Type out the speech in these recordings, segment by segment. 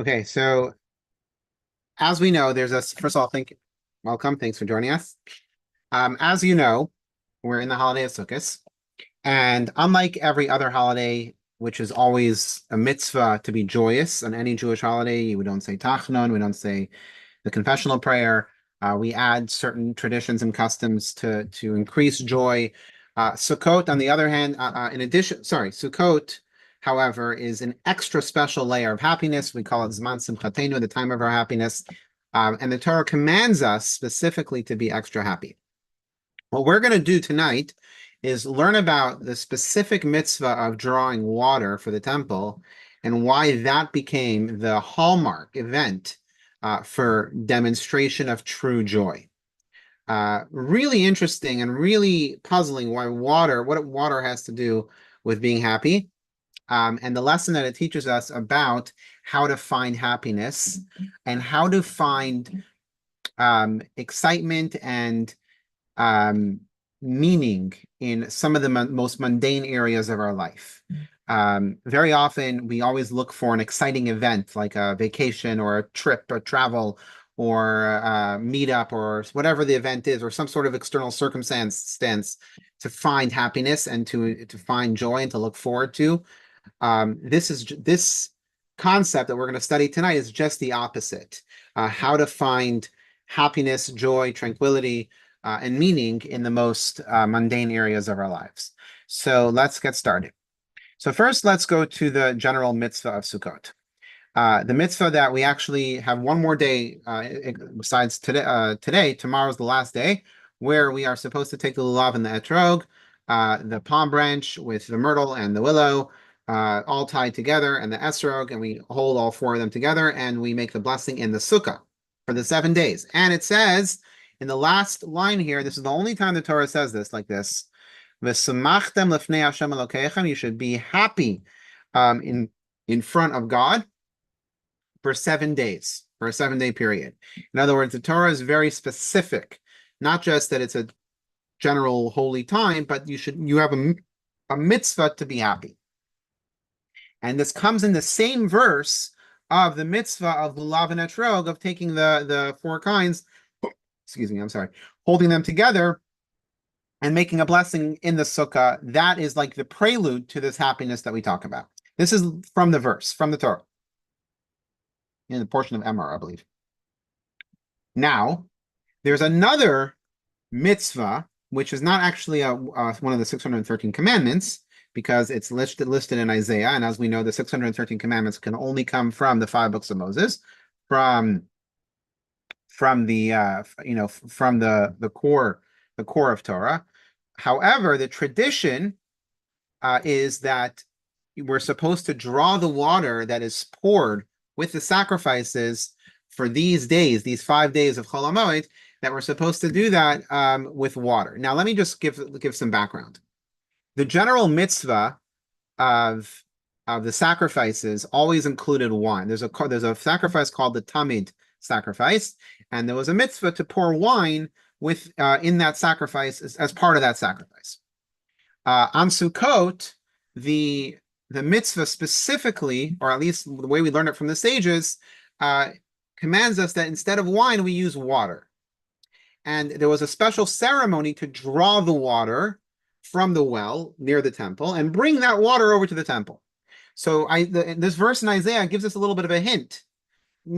Okay, so as we know, first of all, welcome, thanks for joining us. As you know, we're in the holiday of Sukkot, and unlike every other holiday, which is always a mitzvah to be joyous on any Jewish holiday, we don't say tachnun, we don't say the confessional prayer. We add certain traditions and customs to increase joy. Sukkot, on the other hand, Sukkot, however, is an extra special layer of happiness. We call it Zman Simchatenu, the time of our happiness. And the Torah commands us specifically to be extra happy. What we're going to do tonight is learn about the specific mitzvah of drawing water for the temple and why that became the hallmark event for demonstration of true joy. Really interesting and really puzzling what water has to do with being happy. And the lesson that it teaches us about how to find happiness and how to find excitement and meaning in some of the most mundane areas of our life. Very often, we always look for an exciting event like a vacation or a trip or travel or a meetup or whatever the event is, or some sort of external circumstance to find happiness and to find joy and to look forward to. This concept that we're going to study tonight is just the opposite. How to find happiness, joy, tranquility, and meaning in the most mundane areas of our lives. So let's get started. So first, let's go to the general mitzvah of Sukkot. The mitzvah that we actually have one more day besides today. Tomorrow's the last day, where we are supposed to take the lulav and the etrog, the palm branch with the myrtle and the willow, all tied together, and the esrog, and we hold all four of them together, and we make the blessing in the sukkah for the 7 days. And it says in the last line here, this is the only time the Torah says this like this. V'samachtem lefnei Hashem Elokeichem. You should be happy in front of God for 7 days, for a 7-day period. In other words, the Torah is very specific, not just that it's a general holy time, but you have a mitzvah to be happy. And this comes in the same verse of the mitzvah of lulav and etrog, of taking the four kinds, holding them together and making a blessing in the sukkah. That is like the prelude to this happiness that we talk about. This is from the verse, from the Torah, in the portion of Emor, I believe. Now, there's another mitzvah, which is not actually one of the 613 commandments, because it's listed in Isaiah. And as we know, the 613 commandments can only come from the 5 books of Moses, from the core of Torah. However, the tradition is that we're supposed to draw the water that is poured with the sacrifices for these days, these 5 days of Chol HaMoed, that we're supposed to do that with water. Now, let me just give some background. The general mitzvah of the sacrifices always included wine. There's a sacrifice called the Tamid sacrifice, and there was a mitzvah to pour wine in that sacrifice as part of that sacrifice. On Sukkot, the mitzvah specifically, or at least the way we learn it from the sages, commands us that instead of wine, we use water. And there was a special ceremony to draw the water from the well near the temple and bring that water over to the temple. So this verse in Isaiah gives us a little bit of a hint,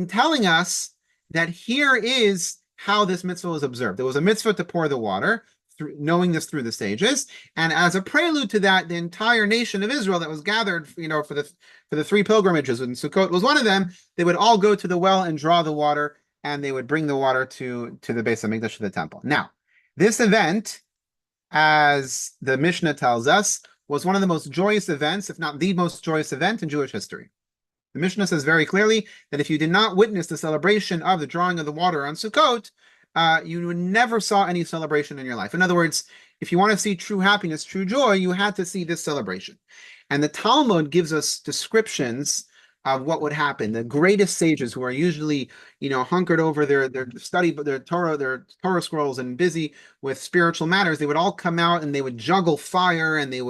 telling us that here is how this mitzvah was observed. There was a mitzvah to pour the water, knowing this through the sages, and as a prelude to that, the entire nation of Israel that was gathered, for the 3 pilgrimages, and Sukkot was one of them, they would all go to the well and draw the water, and they would bring the water to the Beis HaMikdash, to the temple. Now, this event, as the Mishnah tells us, was one of the most joyous events, if not the most joyous event in Jewish history. The Mishnah says very clearly that if you did not witness the celebration of the drawing of the water on Sukkot, you never saw any celebration in your life. In other words, if you want to see true happiness, true joy, you had to see this celebration. And the Talmud gives us descriptions of what would happen. The greatest sages, who are usually, hunkered over their study, their Torah scrolls and busy with spiritual matters, they would all come out and they would juggle fire, and it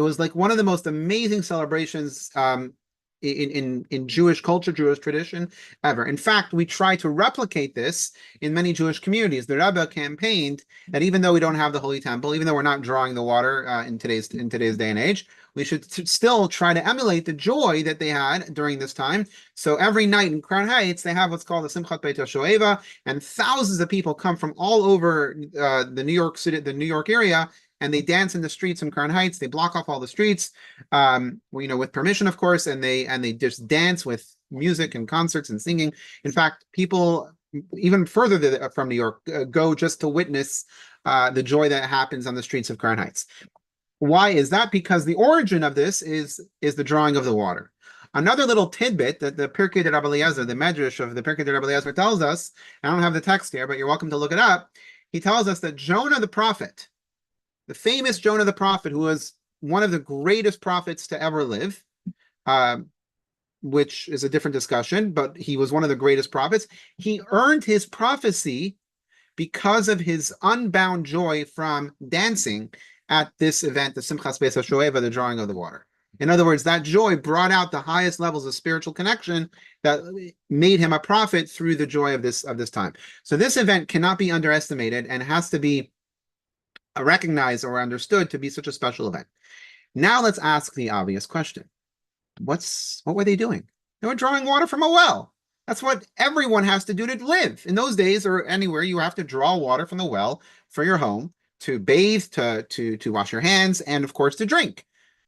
was like one of the most amazing celebrations in Jewish culture, Jewish tradition ever. In fact, we try to replicate this in many Jewish communities. The Rebbe campaigned that even though we don't have the Holy Temple, even though we're not drawing the water in today's day and age, we should still try to emulate the joy that they had during this time. So every night in Crown Heights, they have what's called the Simchat Beit HaShoeva, and thousands of people come from all over the New York City, the New York area, and they dance in the streets in Crown Heights. They block off all the streets, with permission, of course, and they just dance with music and concerts and singing. In fact, people even further from New York go just to witness the joy that happens on the streets of Crown Heights. Why is that? Because the origin of this is the drawing of the water. Another little tidbit that the Pirkei de Rabbi Eliezer, the Medrash of the Pirkei de Rabbi Eliezer tells us, I don't have the text here, but you're welcome to look it up. He tells us that Jonah the prophet, the famous Jonah the prophet, who was one of the greatest prophets to ever live, which is a different discussion, but he was one of the greatest prophets. He earned his prophecy because of his unbound joy from dancing at this event, the Simchas Beis HaShoeva, the drawing of the water. In other words, that joy brought out the highest levels of spiritual connection that made him a prophet through the joy of this time. So this event cannot be underestimated and has to be recognized or understood to be such a special event. Now let's ask the obvious question. What were they doing? They were drawing water from a well. That's what everyone has to do to live. In those days or anywhere, you have to draw water from the well for your home, to bathe, to wash your hands, and of course to drink.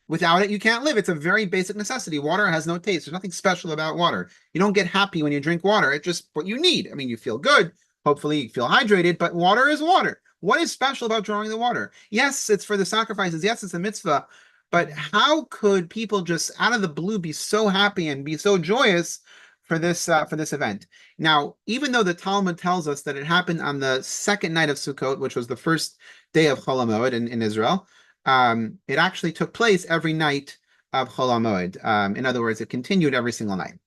Without it, you can't live. It's a very basic necessity. Water has no taste. There's nothing special about water. You don't get happy when you drink water. It's just what you need. I mean, you feel good. Hopefully you feel hydrated, but water is water. What is special about drawing the water? Yes, it's for the sacrifices. Yes, it's a mitzvah. But how could people just out of the blue be so happy and be so joyous for this event? Now, even though the Talmud tells us that it happened on the second night of Sukkot, which was the first day of Chol HaMoed in Israel, it actually took place every night of Chol HaMoed. In other words, it continued every single night.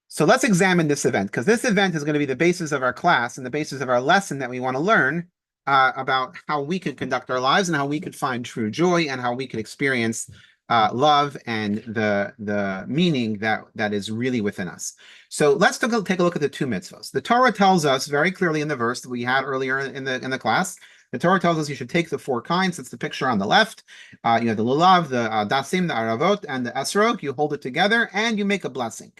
So let's examine this event, because this event is going to be the basis of our class and the basis of our lesson that we want to learn about how we could conduct our lives and how we could find true joy and how we could experience love and the meaning that is really within us. So let's take a look at the two mitzvahs. The Torah tells us very clearly in the verse that we had earlier in the class. The Torah tells us you should take the four kinds. It's the picture on the left. You have the lulav, the dasim, the aravot, and the esrog. You hold it together and you make a blessing.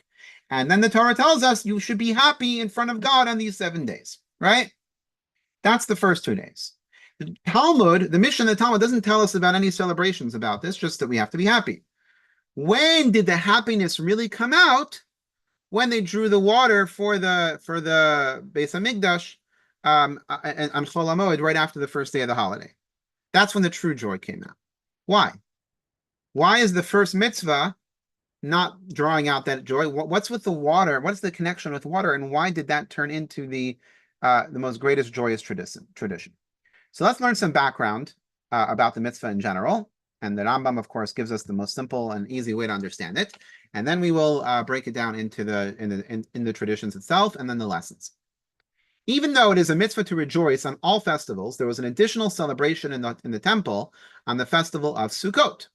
And then the Torah tells us you should be happy in front of God on these 7 days, right? That's the first 2 days. The Talmud, the Mishnah in the Talmud doesn't tell us about any celebrations about this, just that we have to be happy. When did the happiness really come out? When they drew the water for the Beis Hamikdash on Chol HaMoed right after the first day of the holiday. That's when the true joy came out. Why? Why is the first mitzvah not drawing out that joy? What's with the water? What's the connection with water? And why did that turn into the most greatest joyous tradition? So let's learn some background about the mitzvah in general. And the Rambam, of course, gives us the most simple and easy way to understand it. And then we will break it down into the traditions itself and then the lessons. Even though it is a mitzvah to rejoice on all festivals, there was an additional celebration in the temple on the festival of Sukkot.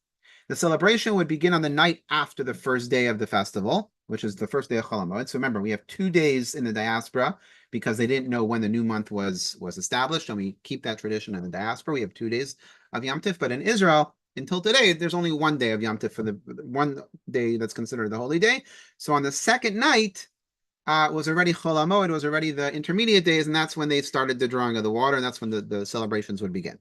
The celebration would begin on the night after the first day of the festival, which is the first day of Chol HaMoed. So remember, we have 2 days in the diaspora because they didn't know when the new month was established, and we keep that tradition in the diaspora. We have 2 days of Yom Tif, but in Israel, until today, there's only 1 day of Yom Tif for the 1 day that's considered the holy day. So on the second night was already Chol HaMoed, was already the intermediate days, and that's when they started the drawing of the water, and that's when the celebrations would begin.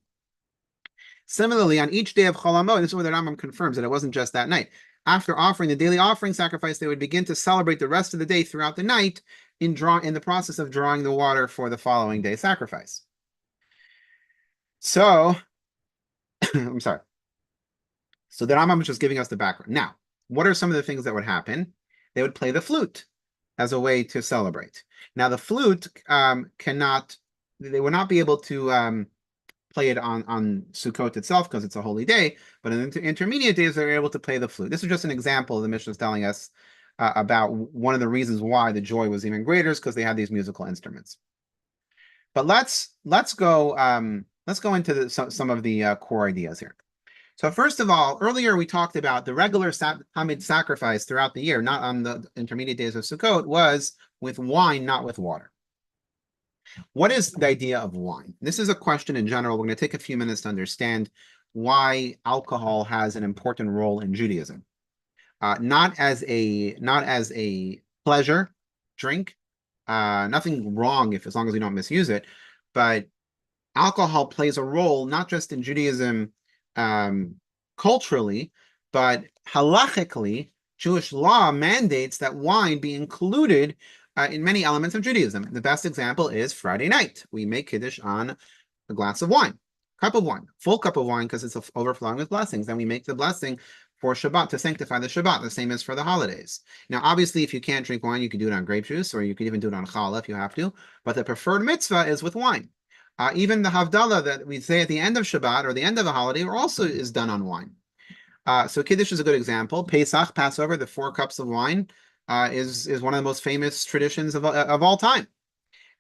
Similarly, on each day of Chol HaMoed, this is where the Rambam confirms that it wasn't just that night. After offering the daily offering sacrifice, they would begin to celebrate the rest of the day throughout the night in the process of drawing the water for the following day sacrifice. So, I'm sorry. So the Rambam is just giving us the background. Now, what are some of the things that would happen? They would play the flute as a way to celebrate. Now, the flute they would not be able to play it on Sukkot itself because it's a holy day, but in the intermediate days, they're able to play the flute. This is just an example the Mishnah is telling us about one of the reasons why the joy was even greater is because they had these musical instruments. But let's go into some of the core ideas here. So first of all, earlier we talked about the regular Hamid sacrifice throughout the year, not on the intermediate days of Sukkot, was with wine, not with water. What is the idea of wine? This is a question in general. We're going to take a few minutes to understand why alcohol has an important role in Judaism. Not as a pleasure drink, nothing wrong if as long as we don't misuse it, but alcohol plays a role not just in Judaism culturally, but halachically. Jewish law mandates that wine be included in many elements of Judaism. The best example is Friday night. We make Kiddush on a glass of wine, cup of wine, full cup of wine, because it's overflowing with blessings. Then we make the blessing for Shabbat to sanctify the Shabbat, the same as for the holidays. Now, obviously, if you can't drink wine, you can do it on grape juice, or you can even do it on challah if you have to, but the preferred mitzvah is with wine. Even the Havdalah that we say at the end of Shabbat or the end of the holiday also is done on wine. So Kiddush is a good example. Pesach, Passover, the 4 cups of wine is one of the most famous traditions of all time.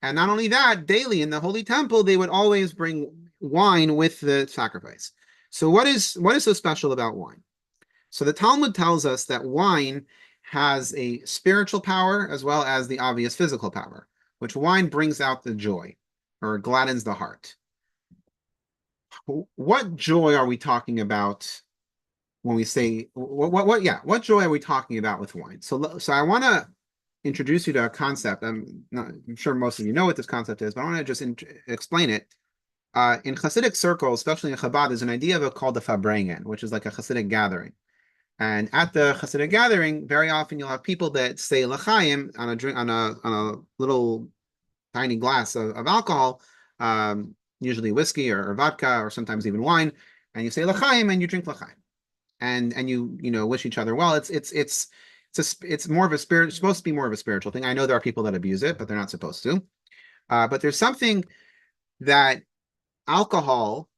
And not only that, daily in the Holy Temple, they would always bring wine with the sacrifice. So what is so special about wine? So the Talmud tells us that wine has a spiritual power as well as the obvious physical power, which wine brings out the joy or gladdens the heart. What joy are we talking about when we say what joy are we talking about with wine? So I want to introduce you to a concept. I'm sure most of you know what this concept is, but I want to just explain it. In Hasidic circles, especially in Chabad, there's an idea called the Farbrengen, which is like a Hasidic gathering. And at the Hasidic gathering, very often you'll have people that say l'chaim on a little tiny glass of alcohol, usually whiskey or vodka or sometimes even wine, and you say l'chaim and you drink l'chaim, and you wish each other well. It's more of a spirit. It's supposed to be more of a spiritual thing. I know there are people that abuse it, but they're not supposed to. But there's something that alcohol,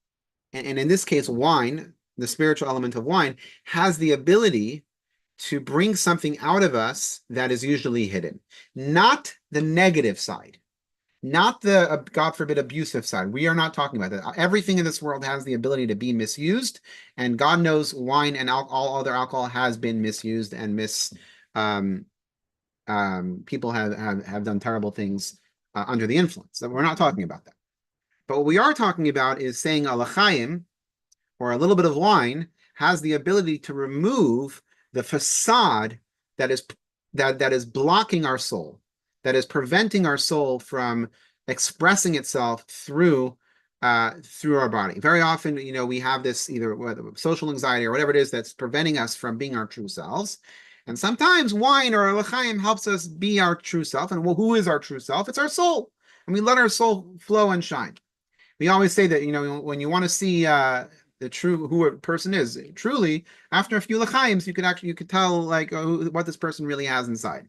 and in this case wine, the spiritual element of wine, has the ability to bring something out of us that is usually hidden. Not the negative side, not the, God forbid, abusive side. We are not talking about that. Everything in this world has the ability to be misused, and God knows wine and all other alcohol has been misused, and people have done terrible things under the influence. So we're not talking about that. But what we are talking about is saying a l'chaim, or a little bit of wine, has the ability to remove the facade that is blocking our soul, that is preventing our soul from expressing itself through our body. Very often, we have this either social anxiety or whatever it is that's preventing us from being our true selves. And sometimes wine or l'chaim helps us be our true self. And who is our true self? It's our soul. And we let our soul flow and shine. We always say that, when you want to see the true who a person is truly, after a few l'chaims, you could tell what this person really has inside,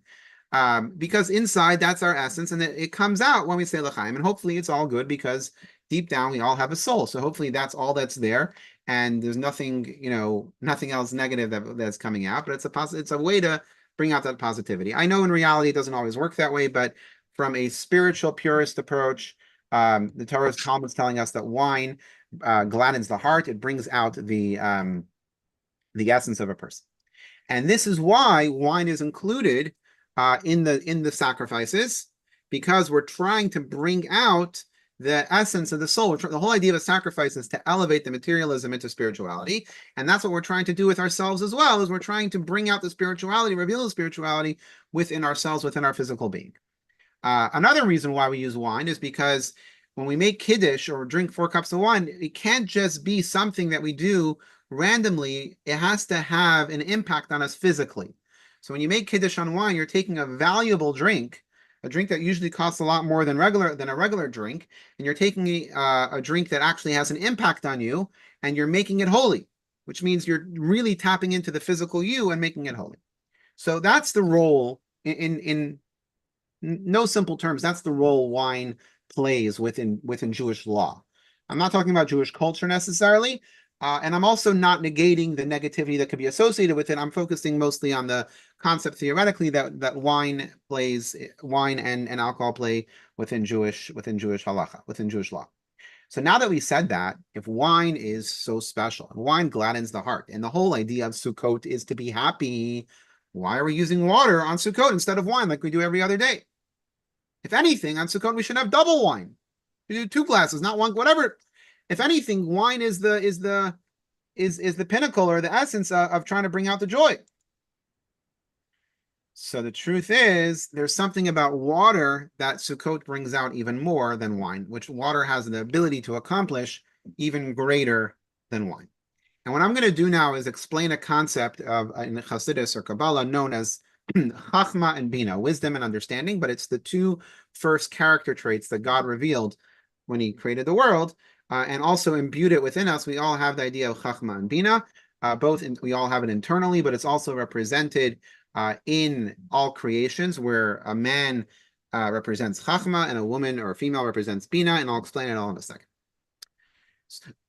because inside that's our essence, and it comes out when we say l'chaim, and hopefully it's all good because deep down we all have a soul. So hopefully that's all that's there, and there's nothing else negative that's coming out. But it's a way to bring out that positivity. I know in reality it doesn't always work that way, but from a spiritual purist approach, the Torah's Talmud is telling us that wine gladdens the heart. It brings out the essence of a person, and this is why wine is included in the sacrifices, because we're trying to bring out the essence of the soul. The whole idea of a sacrifice is to elevate the materialism into spirituality, and that's what we're trying to do with ourselves as well. Is we're trying to bring out the spirituality, reveal the spirituality within ourselves, within our physical being. Another reason why we use wine is because when we make Kiddush or drink 4 cups of wine, it can't just be something that we do randomly. It has to have an impact on us physically. So when you make Kiddush on wine, you're taking a valuable drink, a drink that usually costs a lot more than a regular drink, and you're taking a drink that actually has an impact on you, and you're making it holy, which means you're really tapping into the physical you and making it holy. So that's the role in no simple terms. That's the role wine plays within Jewish law. I'm not talking about Jewish culture necessarily, and I'm also not negating the negativity that could be associated with it. I'm focusing mostly on the concept theoretically that wine and alcohol play within Jewish halacha, within Jewish law. So now that we said that, if wine is so special, wine gladdens the heart, and the whole idea of Sukkot is to be happy, why are we using water on Sukkot instead of wine like we do every other day? If anything, on Sukkot we should have double wine. We do 2 glasses, not one, whatever. If anything, wine is the pinnacle or the essence of trying to bring out the joy. So the truth is, there's something about water that Sukkot brings out even more than wine, which water has the ability to accomplish even greater than wine. And what I'm going to do now is explain a concept of in Hasidus or Kabbalah known as Chachma and Bina, wisdom and understanding, but it's the 2 first character traits that God revealed when he created the world, and also imbued it within us. We all have the idea of Chachma and Bina, we all have it internally, but it's also represented in all creations, where a man represents Chachma and a woman or a female represents Bina, and I'll explain it all in a second.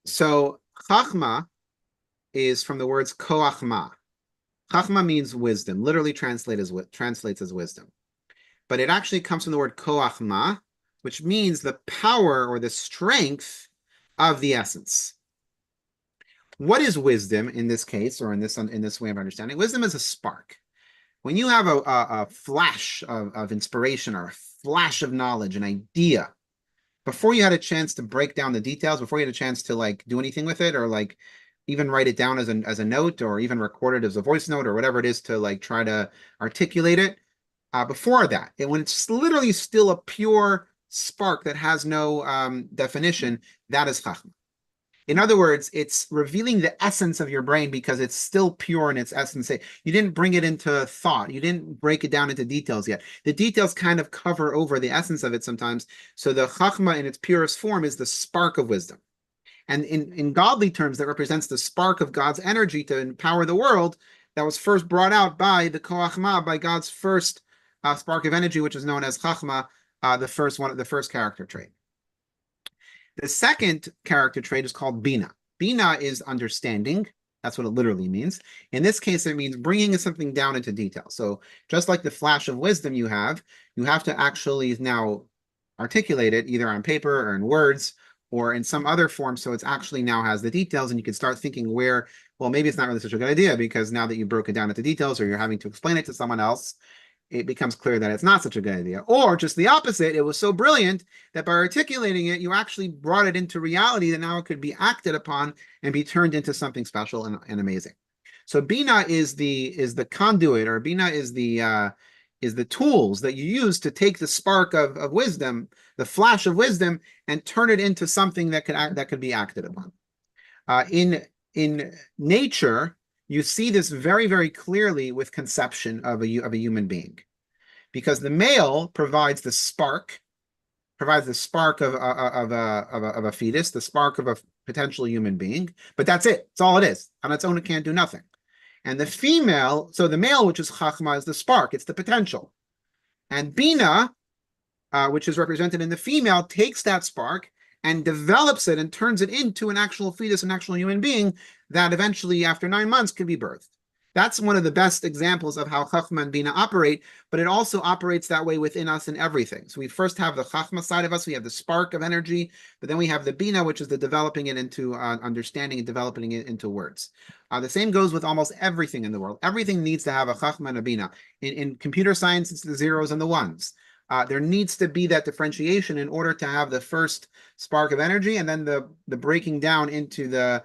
So Chachma is from the words koachma. Chachma means wisdom, literally translates as wisdom. But it actually comes from the word koachma, which means the power or the strength of the essence. What is wisdom in this case, or in this way of understanding? Wisdom is a spark. When you have a flash of inspiration or a flash of knowledge, an idea, before you had a chance to break down the details, before you had a chance to like do anything with it, or like even write it down as a note, or even record it as a voice note, or whatever it is to like try to articulate it, before that, when it's literally still a pure spark that has no definition, that is chachma. In other words, it's revealing the essence of your brain because it's still pure in its essence. You didn't bring it into thought. You didn't break it down into details yet. The details kind of cover over the essence of it sometimes. So the chachma in its purest form is the spark of wisdom. And in godly terms, that represents the spark of God's energy to empower the world that was first brought out by the koachma, by God's first spark of energy, which is known as chachma, the first character trait. The second character trait is called Bina. Bina is understanding. That's what it literally means. In this case, it means bringing something down into detail. So just like the flash of wisdom you have to actually now articulate it either on paper or in words or in some other form. So it's actually now has the details, and you can start thinking well, maybe it's not really such a good idea, because now that you broke it down into details or you're having to explain it to someone else, it becomes clear that it's not such a good idea. Or just the opposite, it was so brilliant that by articulating it, you actually brought it into reality, that now it could be acted upon and be turned into something special and amazing. So Bina is the conduit, or Bina is the tools that you use to take the spark of wisdom, the flash of wisdom, and turn it into something that could be acted upon. In nature, you see this very, very clearly with conception of a human being, because the male provides the spark of a fetus, the spark of a potential human being, but that's it. It's all it is. On its own, it can't do nothing. And the female, so the male, which is chachma, is the spark. It's the potential. And bina, which is represented in the female, takes that spark and develops it and turns it into an actual fetus, an actual human being that eventually, after 9 months, can be birthed. That's one of the best examples of how Chachma and Bina operate, but it also operates that way within us in everything. So we first have the Chachma side of us, we have the spark of energy, but then we have the Bina, which is the developing it into understanding and developing it into words. The same goes with almost everything in the world. Everything needs to have a Chachma and a Bina. In computer science, it's the zeros and the ones. There needs to be that differentiation in order to have the first spark of energy, and then the breaking down into the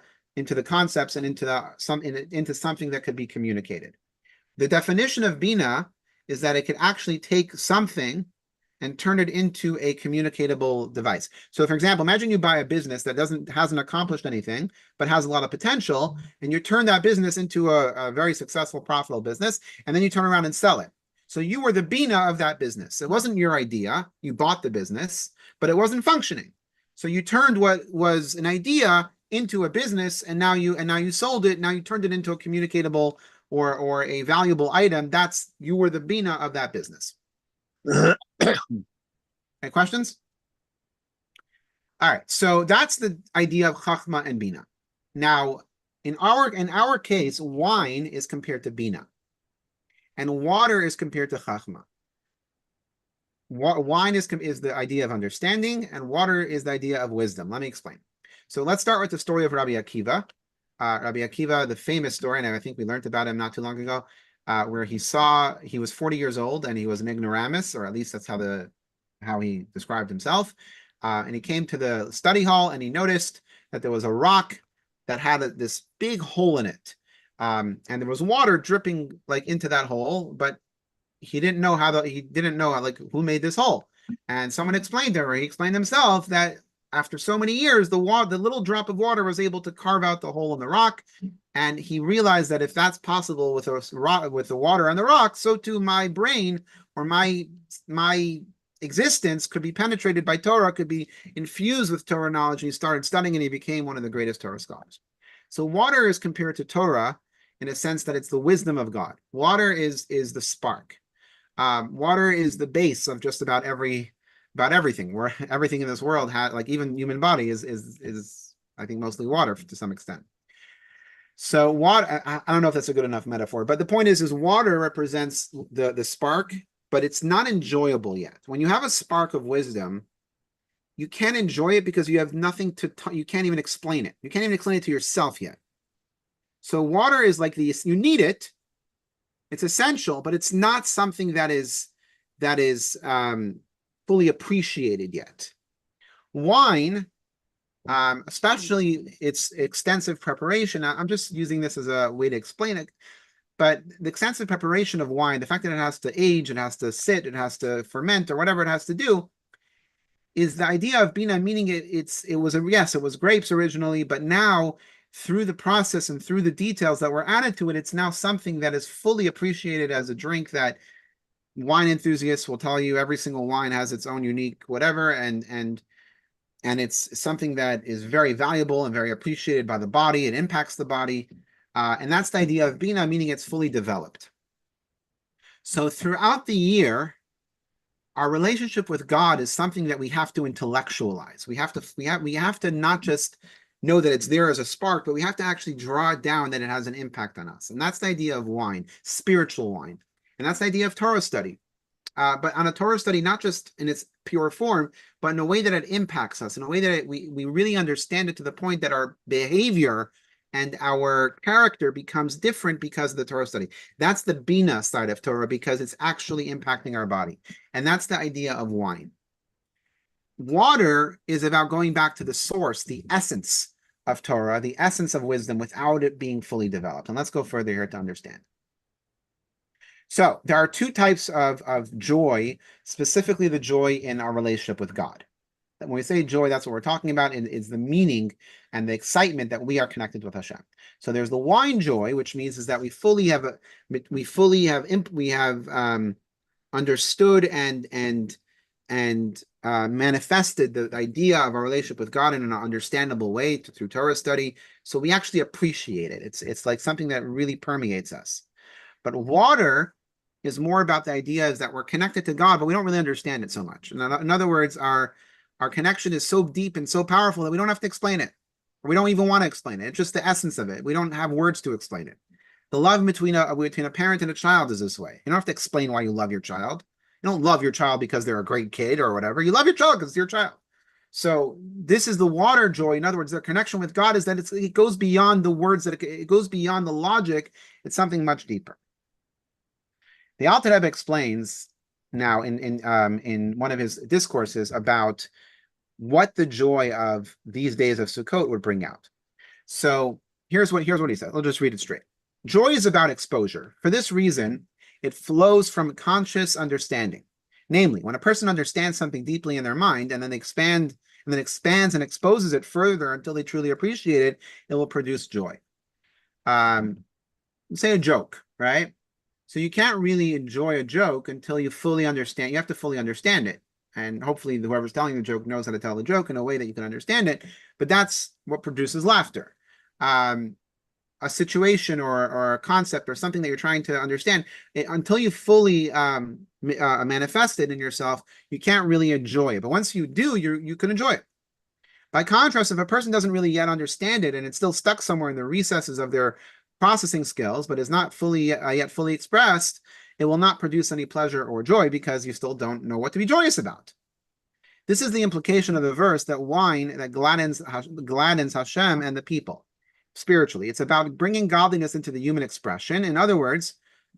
concepts and into something that could be communicated. The definition of Bina is that it could actually take something and turn it into a communicatable device. So, for example, imagine you buy a business that hasn't accomplished anything, but has a lot of potential, and you turn that business into a very successful, profitable business, and then you turn around and sell it. So you were the Bina of that business. It wasn't your idea. You bought the business, but it wasn't functioning. So you turned what was an idea into a business, and now you sold it. Now you turned it into a communicatable or a valuable item. You were the Bina of that business. Any questions? All right, so that's the idea of Chachma and Bina. Now, in our case, wine is compared to Bina, and water is compared to Chachma. Wine is the idea of understanding, and water is the idea of wisdom. Let me explain. So let's start with the story of Rabbi Akiva. Rabbi Akiva, the famous story, and I think we learned about him not too long ago, where he was 40 years old and he was an ignoramus, or at least that's how he described himself. And he came to the study hall and he noticed that there was a rock that had this big hole in it. And there was water dripping like into that hole, but he didn't know like who made this hole. And someone explained to him, or he explained himself, that after so many years, the little drop of water was able to carve out the hole in the rock. And he realized that if that's possible with the water on the rock, so too my brain, or my existence, could be penetrated by Torah, could be infused with Torah knowledge. And he started studying, and he became one of the greatest Torah scholars. So water is compared to Torah in a sense that it's the wisdom of God. Water is the spark. Water is the base of just about everything. Where everything in this world had, like even human body is I think mostly water to some extent. So water, I don't know if that's a good enough metaphor, but the point is water represents the spark, but it's not enjoyable yet. When you have a spark of wisdom, you can't enjoy it because you have nothing you can't even explain it. You can't even explain it to yourself yet. So water is like you need it. It's essential, but it's not something that is fully appreciated yet. Wine, especially its extensive preparation, I'm just using this as a way to explain it, but the extensive preparation of wine, the fact that it has to age, it has to sit, it has to ferment, or whatever it has to do, is the idea of bina, meaning it was grapes originally, but now through the process and through the details that were added to it, it's now something that is fully appreciated as a drink that wine enthusiasts will tell you every single wine has its own unique whatever, and it's something that is very valuable and very appreciated by the body. It impacts the body, and that's the idea of bina, meaning it's fully developed. So throughout the year, our relationship with God is something that we have to intellectualize. We have to not just know that it's there as a spark, but we have to actually draw it down that it has an impact on us. And that's the idea of wine, spiritual wine. And that's the idea of Torah study. But on a Torah study, not just in its pure form, but in a way that it impacts us, in a way that we really understand it to the point that our behavior and our character becomes different because of the Torah study. That's the Bina side of Torah, because it's actually impacting our body. And that's the idea of wine. Water is about going back to the source, the essence of Torah, the essence of wisdom, without it being fully developed. And let's go further here to understand. So there are two types of joy, specifically the joy in our relationship with God. When we say joy, that's what we're talking about. Is the meaning and the excitement that we are connected with Hashem. So there's the wine joy, which means is that we have understood and manifested the idea of our relationship with God in an understandable way through Torah study. So we actually appreciate it. It's like something that really permeates us. But water is more about the idea is that we're connected to God, but we don't really understand it so much. In other words, our connection is so deep and so powerful that we don't have to explain it. Or we don't even want to explain it. It's just the essence of it. We don't have words to explain it. The love between a parent and a child is this way. You don't have to explain why you love your child. You don't love your child because they're a great kid or whatever. You love your child because it's your child. So this is the water joy. In other words, their connection with God is that it goes beyond the words, that it goes beyond the logic. It's something much deeper. The Alter Rebbe explains now in one of his discourses about what the joy of these days of Sukkot would bring out. So here's what he said. I'll just read it straight. Joy is about exposure. For this reason, it flows from conscious understanding. Namely, when a person understands something deeply in their mind and then expands and exposes it further until they truly appreciate it, it will produce joy. Say a joke, right? So you can't really enjoy a joke until you fully understand. You have to fully understand it. And hopefully whoever's telling the joke knows how to tell the joke in a way that you can understand it. But that's what produces laughter. A situation or a concept or something that you're trying to understand, until you fully manifest it in yourself, you can't really enjoy it. But once you do, you can enjoy it. By contrast, if a person doesn't really yet understand it and it's still stuck somewhere in the recesses of their processing skills, but is not fully yet fully expressed, it will not produce any pleasure or joy because you still don't know what to be joyous about. This is the implication of the verse that wine that gladdens Hashem and the people spiritually. It's about bringing godliness into the human expression. In other words,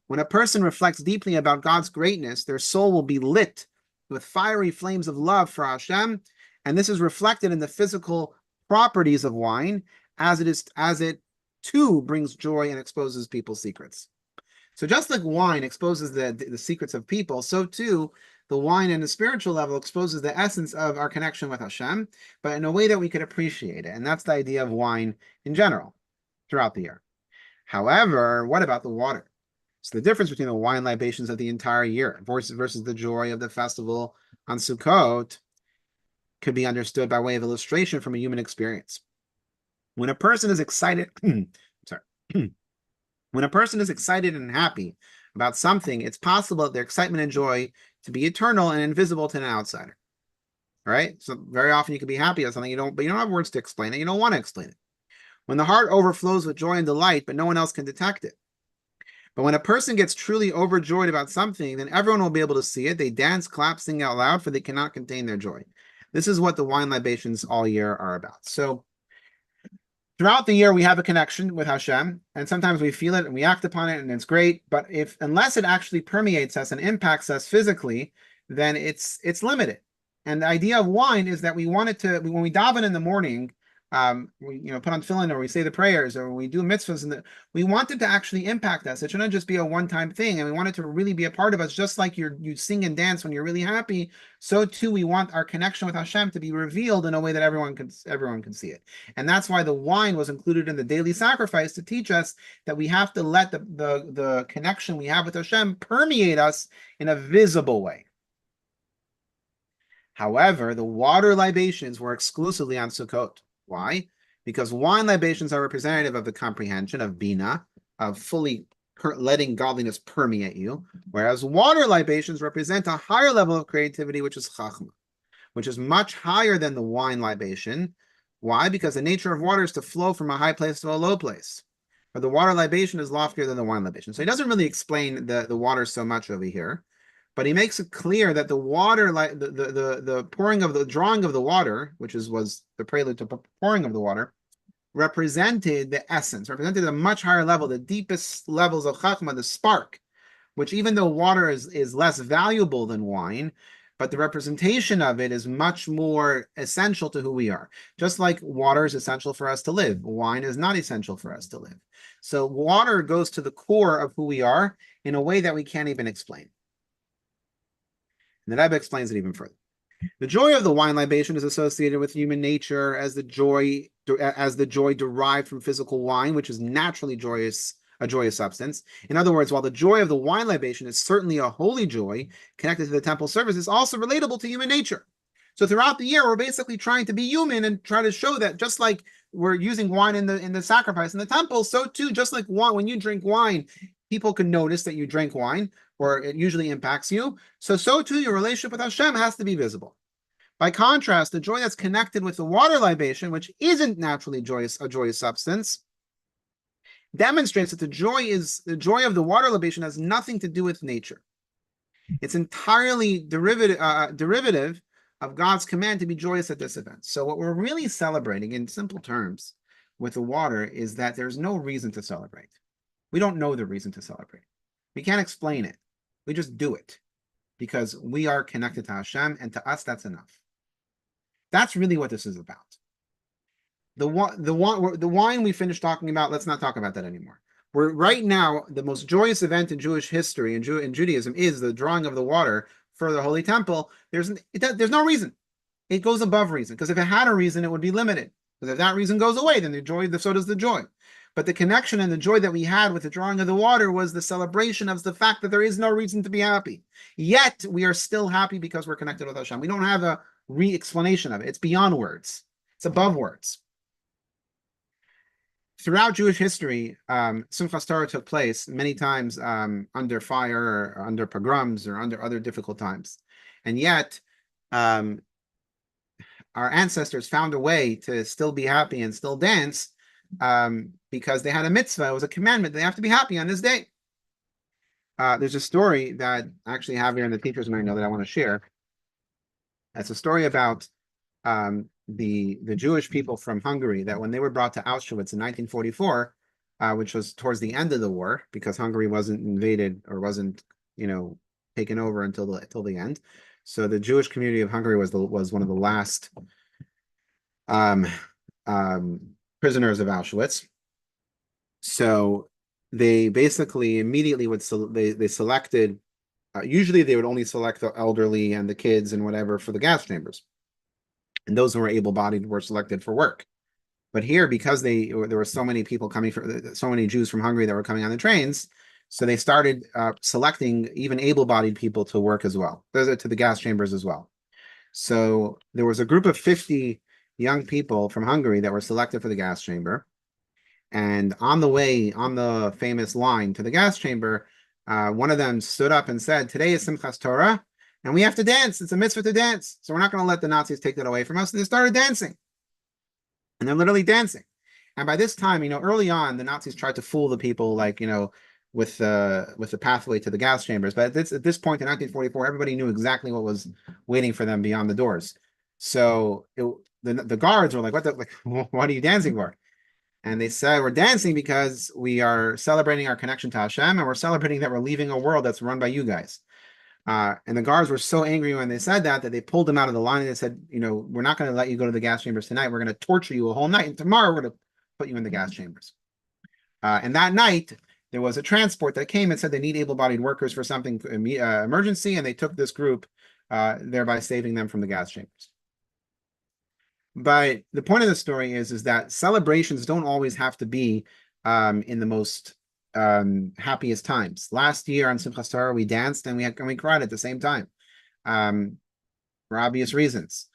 when a person reflects deeply about God's greatness, their soul will be lit with fiery flames of love for Hashem, and this is reflected in the physical properties of wine, as it too brings joy and exposes people's secrets. So just like wine exposes the secrets of people, so too the wine in the spiritual level exposes the essence of our connection with Hashem, but in a way that we could appreciate it. And that's the idea of wine in general throughout the year. However, what about the water? So the difference between the wine libations of the entire year versus the joy of the festival on Sukkot could be understood by way of illustration from a human experience. When a person is excited, when a person is excited and happy about something, it's possible that their excitement and joy to be eternal and invisible to an outsider. Right? So very often you can be happy about something but you don't have words to explain it. You don't want to explain it. When the heart overflows with joy and delight, but no one else can detect it. But when a person gets truly overjoyed about something, then everyone will be able to see it. They dance, clap, sing out loud, for they cannot contain their joy. This is what the wine libations all year are about. So throughout the year, we have a connection with Hashem, and sometimes we feel it and we act upon it, and it's great. But unless it actually permeates us and impacts us physically, then it's limited. And the idea of wine is that we want it to, when we daven in the morning, we put on tefillin, or we say the prayers, or we do mitzvahs, and we want it to actually impact us. It shouldn't just be a one-time thing, and we want it to really be a part of us. Just like you sing and dance when you're really happy, so too we want our connection with Hashem to be revealed in a way that everyone can see it. And that's why the wine was included in the daily sacrifice, to teach us that we have to let the connection we have with Hashem permeate us in a visible way. However, the water libations were exclusively on Sukkot. Why? Because wine libations are representative of the comprehension of bina, of fully letting godliness permeate you, whereas water libations represent a higher level of creativity, which is chachma, which is much higher than the wine libation. Why? Because the nature of water is to flow from a high place to a low place. But the water libation is loftier than the wine libation. So he doesn't really explain the water so much over here. But he makes it clear that the water, like the pouring of the drawing of the water, which was the prelude to pouring of the water, represented the essence, represented a much higher level, the deepest levels of chachma, the spark, which even though water is less valuable than wine, but the representation of it is much more essential to who we are. Just like water is essential for us to live, wine is not essential for us to live. So water goes to the core of who we are in a way that we can't even explain. And the Rebbe explains it even further. The joy of the wine libation is associated with human nature as the joy derived from physical wine, which is naturally a joyous substance. In other words, while the joy of the wine libation is certainly a holy joy connected to the temple service, it's also relatable to human nature. So throughout the year, we're basically trying to be human and try to show that just like we're using wine in the sacrifice in the temple, so too, just like wine, when you drink wine, people can notice that you drank wine, or it usually impacts you. So too, your relationship with Hashem has to be visible. By contrast, the joy that's connected with the water libation, which isn't naturally a joyous substance, demonstrates that the joy of the water libation has nothing to do with nature. It's entirely derivative of God's command to be joyous at this event. So what we're really celebrating, in simple terms, with the water is that there's no reason to celebrate. We don't know the reason to celebrate. We can't explain it. We just do it because we are connected to Hashem, and to us, that's enough. That's really what this is about. The wine we finished talking about, let's not talk about that anymore. We're right now, the most joyous event in Jewish history and in Judaism is the drawing of the water for the Holy Temple. There's no reason. It goes above reason, because if it had a reason, it would be limited. Because if that reason goes away, then so does the joy. But the connection and the joy that we had with the drawing of the water was the celebration of the fact that there is no reason to be happy. Yet we are still happy because we're connected with Hashem. We don't have a re-explanation of it. It's beyond words. It's above words. Throughout Jewish history, Simchas Torah took place many times under fire, or under pogroms, or under other difficult times. And yet, our ancestors found a way to still be happy and still dance because they had a mitzvah. It was a commandment. They have to be happy on this day. There's a story that I actually have here in the teacher's manual that I want to share. It's a story about the Jewish people from Hungary that when they were brought to Auschwitz in 1944, which was towards the end of the war, because Hungary wasn't invaded or wasn't, taken over until the end. So the Jewish community of Hungary was one of the last um, um, prisoners of Auschwitz. So they basically immediately they selected. Usually they would only select the elderly and the kids and whatever for the gas chambers, and those who were able-bodied were selected for work. But here, because there were so many people coming from so many Jews from Hungary that were coming on the trains, so they started selecting even able-bodied people to work as well, to the gas chambers as well. So there was a group of 50 young people from Hungary that were selected for the gas chamber. And on the way, on the famous line to the gas chamber, one of them stood up and said, "Today is Simchas Torah, and we have to dance. It's a mitzvah to dance. So we're not going to let the Nazis take that away from us." And they started dancing. And they're literally dancing. And by this time, early on, the Nazis tried to fool the people, like, with the pathway to the gas chambers. But at this point in 1944, everybody knew exactly what was waiting for them beyond the doors. So the guards were like, what are you dancing for? And they said, we're dancing because we are celebrating our connection to Hashem, and we're celebrating that we're leaving a world that's run by you guys. And the guards were so angry when they said that they pulled them out of the line and they said, we're not going to let you go to the gas chambers tonight. We're going to torture you a whole night. And tomorrow we're going to put you in the gas chambers. And that night, there was a transport that came and said they need able-bodied workers for something emergency. And they took this group, thereby saving them from the gas chambers. But the point of the story is that celebrations don't always have to be in the most happiest times. Last year on Simchas Torah, we danced and we cried at the same time, for obvious reasons.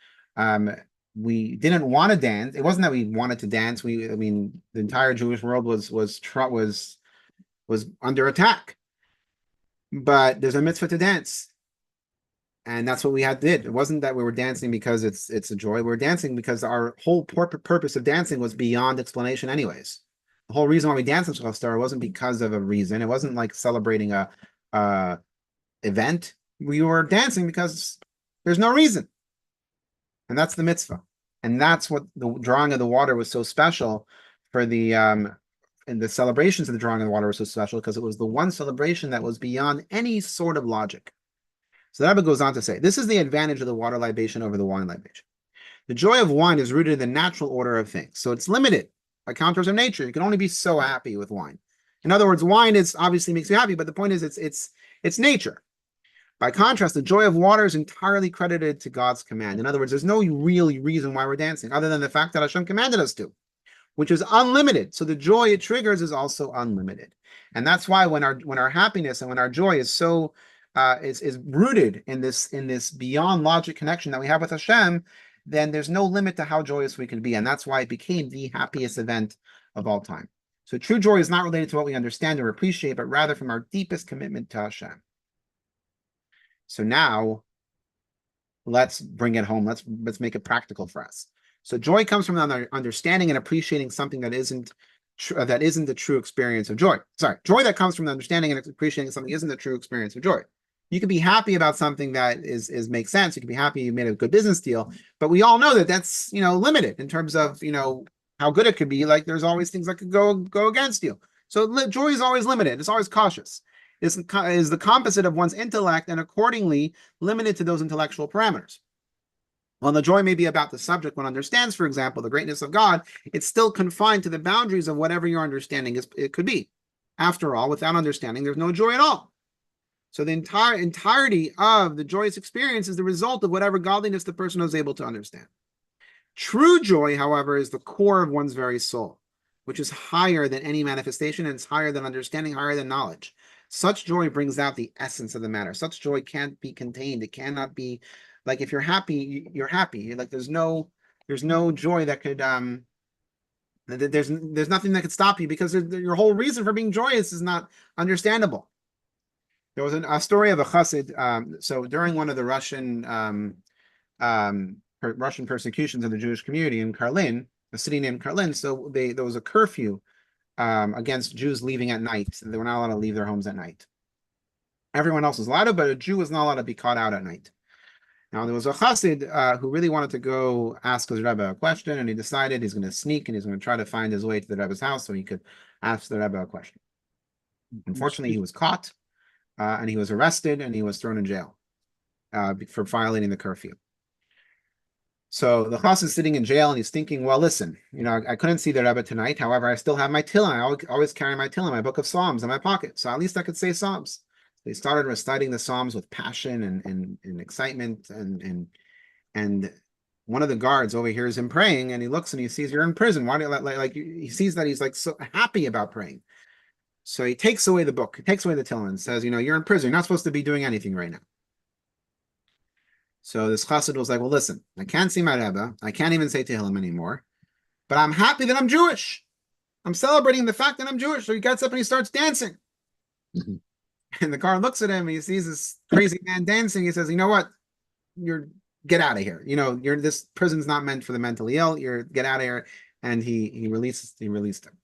We didn't want to dance. It wasn't that we wanted to dance. The entire Jewish world was under attack. But there's a mitzvah to dance. And that's what we did. It wasn't that we were dancing because it's a joy. We were dancing because our whole purpose of dancing was beyond explanation anyways. The whole reason why we danced in Sukkot Torah wasn't because of a reason. It wasn't like celebrating a event. We were dancing because there's no reason. And that's the mitzvah. And that's what the drawing of the water was so special for and the celebrations of the drawing of the water were so special because it was the one celebration that was beyond any sort of logic. So the Rebbe goes on to say, this is the advantage of the water libation over the wine libation. The joy of wine is rooted in the natural order of things. So it's limited by counters of nature. You can only be so happy with wine. In other words, wine obviously makes you happy, but the point is it's nature. By contrast, the joy of water is entirely credited to God's command. In other words, there's no real reason why we're dancing other than the fact that Hashem commanded us to, which is unlimited. So the joy it triggers is also unlimited. And that's why when our happiness and when our joy is so is rooted in this beyond logic connection that we have with Hashem, then there's no limit to how joyous we can be. And that's why it became the happiest event of all time. So true joy is not related to what we understand or appreciate, but rather from our deepest commitment to Hashem. So now let's bring it home. Let's make it practical for us. So joy comes from understanding and appreciating something that isn't the true experience of joy. Sorry, joy that comes from the understanding and appreciating something isn't the true experience of joy. You can be happy about something that makes sense. You can be happy you made a good business deal, but we all know that that's limited in terms of how good it could be. Like there's always things that could go against you. So joy is always limited. It's always cautious. It is the composite of one's intellect and accordingly limited to those intellectual parameters. While the joy may be about the subject one understands, for example, the greatness of God, it's still confined to the boundaries of whatever your understanding it could be. After all, without understanding, there's no joy at all. So the entirety of the joyous experience is the result of whatever godliness the person is able to understand. True joy, however, is the core of one's very soul, which is higher than any manifestation, and it's higher than understanding, higher than knowledge. Such joy brings out the essence of the matter. Such joy can't be contained. It cannot be like if you're happy, you're happy. Like there's no joy that could there's nothing that could stop you because your whole reason for being joyous is not understandable. There was a story of a chassid. So during one of the Russian persecutions of the Jewish community in Karlin, a city named Karlin, so there was a curfew against Jews leaving at night. They were not allowed to leave their homes at night. Everyone else was allowed to, but a Jew was not allowed to be caught out at night. Now, there was a Chassid who really wanted to go ask his Rebbe a question, and he decided he's going to sneak and he's going to try to find his way to the Rebbe's house so he could ask the Rebbe a question. Unfortunately, he was caught, and he was arrested, and he was thrown in jail for violating the curfew. So the Chassid is sitting in jail, and he's thinking, well, listen, I couldn't see the Rebbe tonight. However, I still have my Tehillim. I always carry my Tehillim, my book of Psalms in my pocket. So at least I could say Psalms. So he started reciting the Psalms with passion and excitement, and one of the guards overhears him praying, and he looks and he sees, you're in prison. Why do you he sees that he's like so happy about praying. So he takes away the book, he takes away the Tehillim, and says, you're in prison. You're not supposed to be doing anything right now. So this chassid was like, well, listen, I can't see my Rebbe. I can't even say Tehillim anymore, but I'm happy that I'm Jewish. I'm celebrating the fact that I'm Jewish. So he gets up and he starts dancing. Mm-hmm. And the guard looks at him and he sees this crazy man dancing. He says, you know what? Get out of here. This prison's not meant for the mentally ill. Get out of here. And he released him.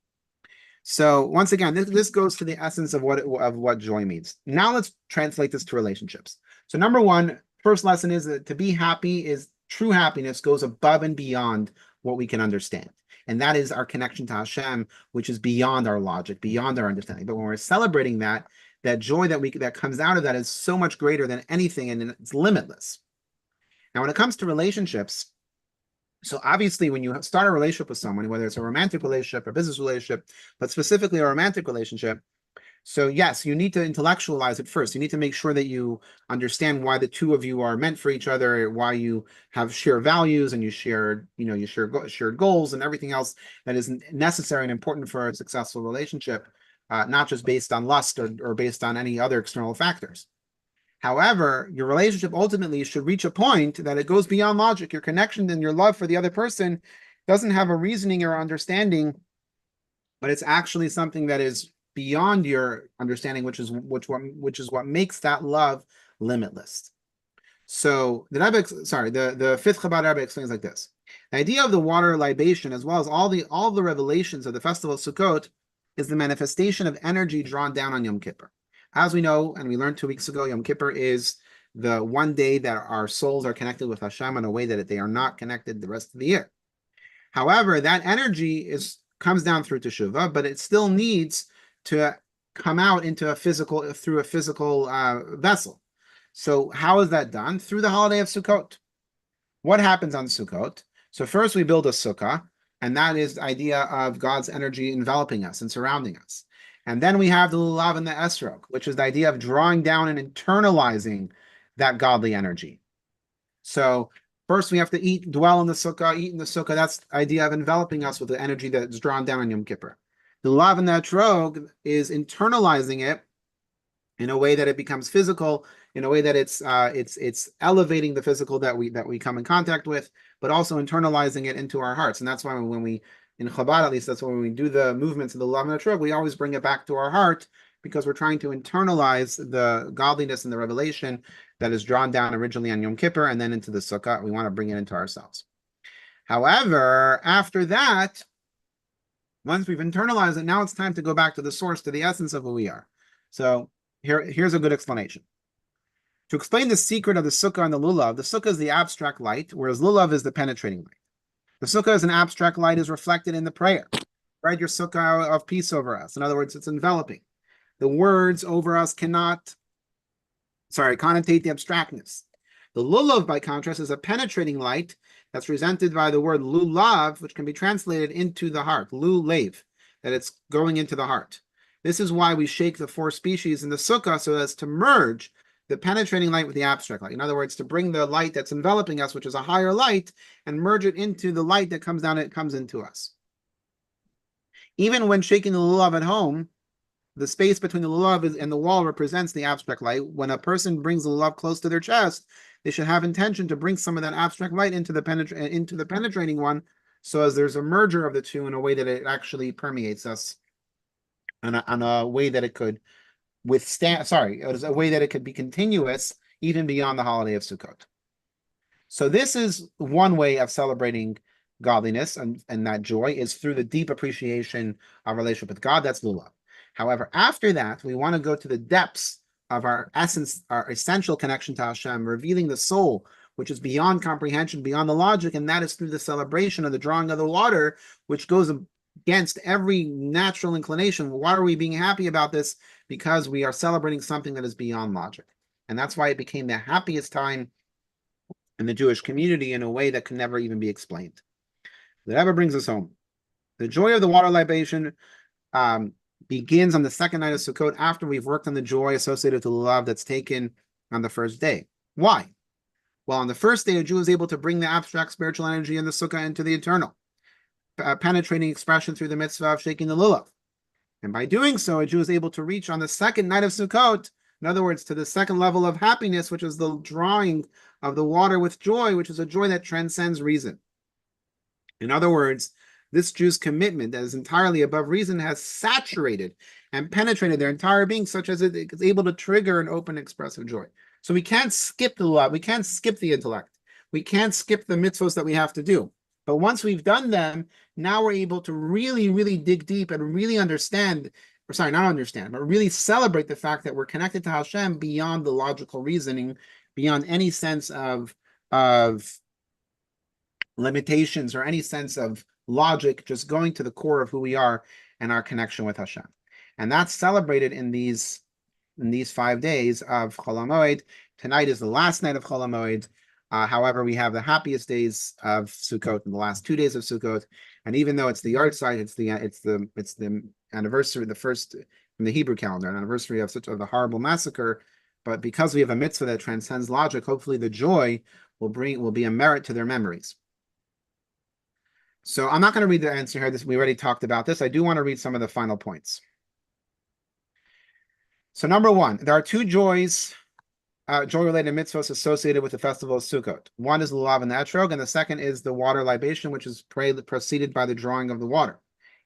So once again, this goes to the essence of what joy means. Now let's translate this to relationships. So number one, first lesson is that to be happy is true happiness goes above and beyond what we can understand. And that is our connection to Hashem, which is beyond our logic, beyond our understanding. But when we're celebrating that joy that comes out of that is so much greater than anything, and it's limitless. Now, when it comes to relationships, so obviously when you start a relationship with someone, whether it's a romantic relationship or business relationship, but specifically a romantic relationship, so yes, you need to intellectualize it first. You need to make sure that you understand why the two of you are meant for each other, why you have shared values and you share shared goals and everything else that is necessary and important for a successful relationship, not just based on lust or based on any other external factors. However, your relationship ultimately should reach a point that it goes beyond logic. Your connection and your love for the other person doesn't have a reasoning or understanding, but it's actually something that is beyond your understanding, which is what makes that love limitless. So the fifth Chabad Rebbe explains like this: the idea of the water libation, as well as all the revelations of the festival of Sukkot, is the manifestation of energy drawn down on Yom Kippur. As we know, and we learned 2 weeks ago, Yom Kippur is the one day that our souls are connected with Hashem in a way that they are not connected the rest of the year. However, that energy comes down through Teshuvah, but it still needs to come out through a physical vessel. So how is that done? Through the holiday of Sukkot. What happens on Sukkot? So first we build a sukkah, and that is the idea of God's energy enveloping us and surrounding us. And then we have the lulav and the esrog, which is the idea of drawing down and internalizing that godly energy. So first we have to dwell in the sukkah, eat in the sukkah. That's the idea of enveloping us with the energy that's drawn down on Yom Kippur. The lulav and the esrog is internalizing it in a way that it becomes physical, in a way that it's elevating the physical that we come in contact with, but also internalizing it into our hearts. And that's why when we, in Chabad at least, that's when we do the movements of the lulav and esrog, we always bring it back to our heart, because we're trying to internalize the godliness and the revelation that is drawn down originally on Yom Kippur and then into the Sukkah. We want to bring it into ourselves. However, after that, once we've internalized it, now it's time to go back to the source, to the essence of who we are. So here's a good explanation. To explain the secret of the Sukkah and the lulav, the Sukkah is the abstract light, whereas lulav is the penetrating light. The Sukkah as an abstract light is reflected in the prayer. Write your Sukkah of peace over us. In other words, it's enveloping. The words over us connotate the abstractness. The lulav, by contrast, is a penetrating light that's presented by the word lulav, which can be translated into the heart, lulav, that it's going into the heart. This is why we shake the 4 species in the sukkah, so as to merge the penetrating light with the abstract light. In other words, to bring the light that's enveloping us, which is a higher light, and merge it into the light that comes down, it comes into us. Even when shaking the lulav at home, the space between the lulav and the wall represents the abstract light. When a person brings the lulav close to their chest, they should have intention to bring some of that abstract light into the penetrating one, so as there's a merger of the two in a way that it actually permeates us, on a way that it could a way that it could be continuous even beyond the holiday of Sukkot. So this is one way of celebrating godliness, and that joy is through the deep appreciation of relationship with God. That's lulav. However, after that, we want to go to the depths our essence, our essential connection to Hashem, revealing the soul, which is beyond comprehension, beyond the logic, and that is through the celebration of the drawing of the water, which goes against every natural inclination. Why are we being happy about this? Because we are celebrating something that is beyond logic. And that's why it became the happiest time in the Jewish community in a way that can never even be explained. That ever brings us home. The joy of the water libation begins on the second night of Sukkot after we've worked on the joy associated with the lulav that's taken on the first day. Why? Well, on the first day, a Jew is able to bring the abstract spiritual energy in the sukkah into the eternal, penetrating expression through the mitzvah of shaking the lulav. And by doing so, a Jew is able to reach on the second night of Sukkot, in other words, to the second level of happiness, which is the drawing of the water with joy, which is a joy that transcends reason. In other words, this Jew's commitment that is entirely above reason has saturated and penetrated their entire being, such as it is able to trigger an open expressive joy. So we can't skip the love, we can't skip the intellect, we can't skip the mitzvos that we have to do. But once we've done them, now we're able to really, really dig deep and really understand, or sorry, not understand, but really celebrate the fact that we're connected to Hashem beyond the logical reasoning, beyond any sense of limitations or any sense of logic, just going to the core of who we are and our connection with Hashem. And that's celebrated in these 5 days of Chol HaMoed. Tonight is the last night of Chol HaMoed. However, we have the happiest days of Sukkot in the last 2 days of Sukkot. And even though it's the yahrzeit, it's the anniversary, the first in the Hebrew calendar, an anniversary of the horrible massacre. But because we have a mitzvah that transcends logic, hopefully the joy will be a merit to their memories. So I'm not going to read the answer here. We already talked about this. I do want to read some of the final points. So number one, there are two joy-related mitzvahs associated with the festival of Sukkot. One is the lulav and the etrog, and the second is the water libation, which is preceded by the drawing of the water.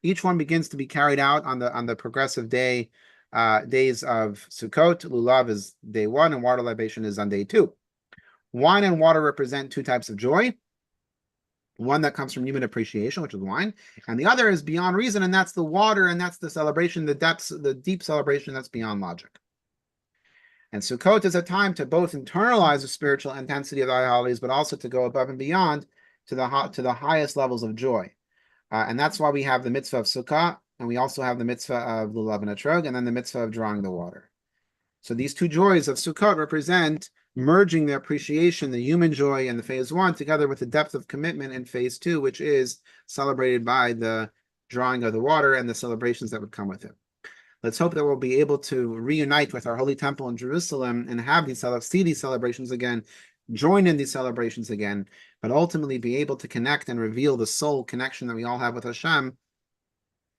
Each one begins to be carried out on the progressive days of Sukkot. Lulav is day 1, and water libation is on day 2. Wine and water represent two types of joy. One that comes from human appreciation, which is wine, and the other is beyond reason, and that's the water, and that's the celebration, the deep celebration that's beyond logic. And Sukkot is a time to both internalize the spiritual intensity of the holidays, but also to go above and beyond to the highest levels of joy. And that's why we have the mitzvah of Sukkot, and we also have the mitzvah of lulav and etrog, and then the mitzvah of drawing the water. So these two joys of Sukkot represent merging the appreciation, the human joy in the phase 1, together with the depth of commitment in phase 2, which is celebrated by the drawing of the water and the celebrations that would come with it. Let's hope that we'll be able to reunite with our holy temple in Jerusalem and have see these celebrations again, join in these celebrations again, but ultimately be able to connect and reveal the soul connection that we all have with Hashem,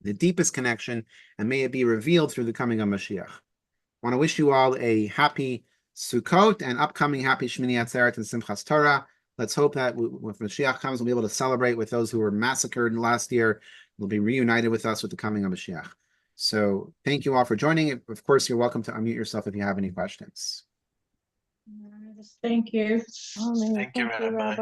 the deepest connection, and may it be revealed through the coming of Mashiach. I want to wish you all a happy Sukkot and upcoming happy Shmini Atzeret and Simchas Torah. Let's hope that when Mashiach comes, we'll be able to celebrate with those who were massacred last year. Will be reunited with us with the coming of Mashiach. So thank you all for joining. Of course, you're welcome to unmute yourself if you have any questions. Thank you. Thank you, Rabbi.